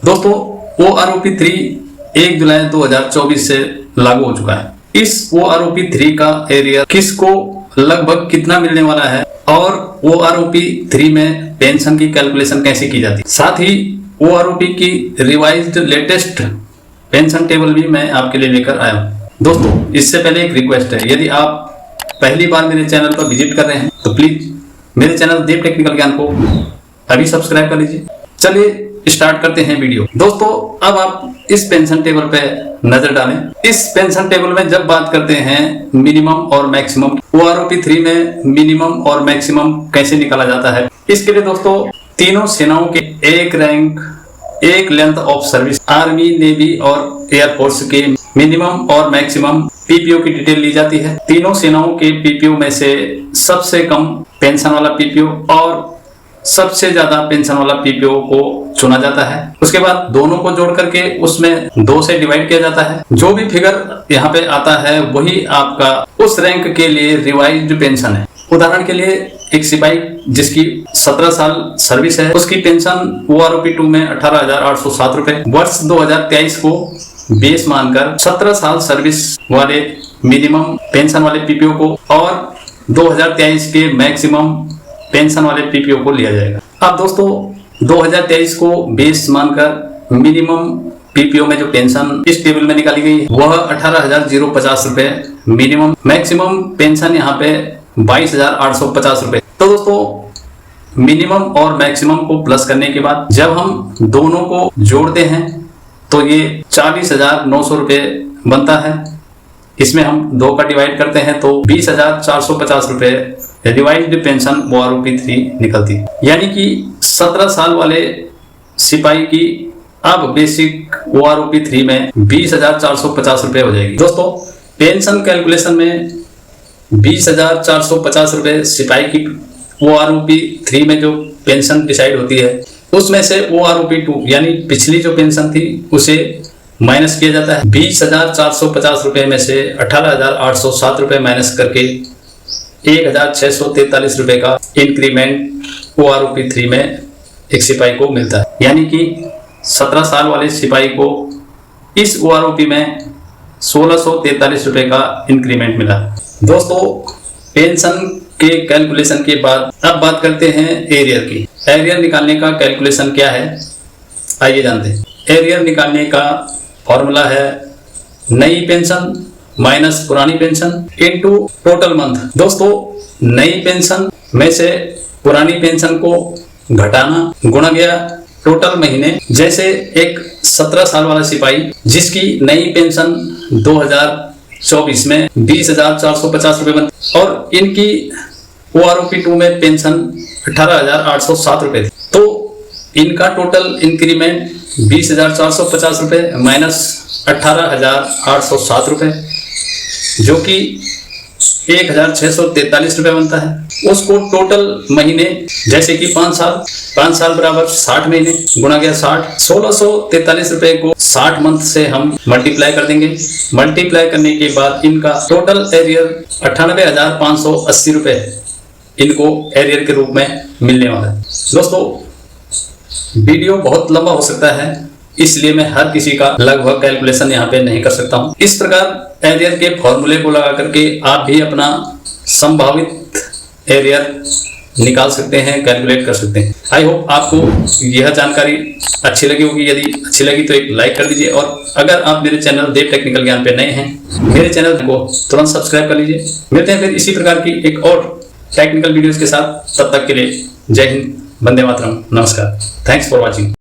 दोस्तों OROP3 1 जुलाई 2024 से लागू हो चुका है। इस OROP3 का एरियर किसको लगभग कितना मिलने वाला है और OROP3 में पेंशन की कैलकुलेशन कैसे की जाती है, साथ ही OROP की रिवाइज्ड लेटेस्ट पेंशन टेबल भी मैं आपके लिए लेकर आया हूँ। दोस्तों इससे पहले एक रिक्वेस्ट है, यदि आप पहली बार मेरे चैनल पर विजिट कर रहे हैं तो प्लीज मेरे चैनल देव टेक्निकल ज्ञान को अभी सब्सक्राइब कर लीजिए। चलिए स्टार्ट करते हैं वीडियो। दोस्तों अब आप इस पेंशन टेबल पे नजर डालें। इस पेंशन टेबल में जब बात करते हैं मिनिमम और मैक्सिमम, OROP3 में मिनिमम और मैक्सिमम कैसे निकाला जाता है, इसके लिए दोस्तों तीनों सेनाओं के एक रैंक, एक length of service, army, navy और एयरफोर्स के मिनिमम और मैक्सिमम पीपीओ की डिटेल ली जाती है। तीनों सेनाओं के पीपीओ में से सबसे कम पेंशन वाला पीपीओ और सबसे ज्यादा पेंशन वाला पीपीओ को चुना जाता है। उसके बाद दोनों को जोड़ करके उसमें 2 से डिवाइड किया जाता है। जो भी फिगर यहाँ पे आता है वही आपका उस रैंक के लिए रिवाइज्ड पेंशन है। उदाहरण के लिए एक सिपाही जिसकी 17 साल सर्विस है, उसकी पेंशन OROP2 में 18,807 रुपए, वर्ष 2023 को बेस मानकर 17 साल सर्विस वाले मिनिमम पेंशन वाले पीपीओ को और 2023 के मैक्सिमम पेंशन वाले पीपीओ को लिया जाएगा। अब दोस्तों 2023 को बेस मानकर मिनिमम पीपीओ में जो पेंशन इस टेबल में निकाली गई है वह 18,050 रुपए मिनिमम, मैक्सिमम पेंशन यहाँ पे 22,850 रुपए। तो दोस्तों मिनिमम और मैक्सिमम को प्लस करने के बाद जब हम दोनों को जोड़ते हैं तो ये 40,900 रुपए बनता है। इसमें हम 2 का डिवाइड करते हैं तो 20,450 रुपए रिवाइज्ड पेंशन OROP3 निकलती है। यानी कि 17 साल वाले सिपाही की अब बेसिक OROP3 में 20,450 रुपए हो जाएगी। दोस्तों पेंशन कैलकुलेशन में 20,450 रुपए सिपाही की OROP3 में जो पेंशन डिसाइड होती है उसमें से OROP2 यानी पिछली जो पेंशन थी उसे माइनस किया जाता है। 20,450 रुपए में से 18,807 रुपए माइनस करके 1,643 रुपए का इंक्रीमेंट OROP3 में एक सिपाही को मिलता है। यानी कि 17 साल वाले सिपाही को इस OROP में 1,643 रुपए का इंक्रीमेंट मिला। दोस्तों पेंशन के कैलकुलेशन के बाद अब बात करते हैं एरियर की। एरियर निकालने का कैलकुलेशन क्या है आइए जानते हैं। एरियर निकालने का फॉर्मूला है नई पेंशन माइनस पुरानी पेंशन इनटू टोटल मंथ। दोस्तों नई पेंशन में से पुरानी पेंशन को घटाना गुणा गया टोटल महीने। जैसे एक 17 साल वाला सिपाही जिसकी नई पेंशन 2024 में 20,450 रुपए बनती और इनकी OROP2 में पेंशन 18,807 रुपए थी, तो इनका टोटल इंक्रीमेंट 20,450 रुपए माइनस 18,807 रुपए जो कि 1,643 रुपए बनता है। उसको टोटल महीने जैसे कि 5 साल बराबर 60 महीने गुणा गया 1643 रुपए को 60 मंथ से हम मल्टीप्लाई कर देंगे। मल्टीप्लाई करने के बाद इनका टोटल एरियर 98,580 रुपए इनको एरियर के रूप में मिलने वाला है। दोस्तों वीडियो बहुत लंबा हो सकता है इसलिए मैं हर किसी का लगभग कैलकुलेशन यहाँ पे नहीं कर सकता हूँ। इस प्रकार एरियर के फॉर्मूले को लगा करके आप भी अपना संभावित एरियर निकाल सकते हैं, कैलकुलेट कर सकते हैं। आई होप आपको यह जानकारी अच्छी लगी होगी। यदि अच्छी लगी तो एक लाइक कर दीजिए और अगर आप मेरे चैनल देव टेक्निकल ज्ञान पे नए हैं मेरे चैनल को तुरंत सब्सक्राइब कर लीजिए। मिलते हैं फिर इसी प्रकार की एक और टेक्निकल वीडियोस के साथ। तब तक के लिए जय हिंद, वंदे मातरम, नमस्कार, थैंक्स फॉर वॉचिंग।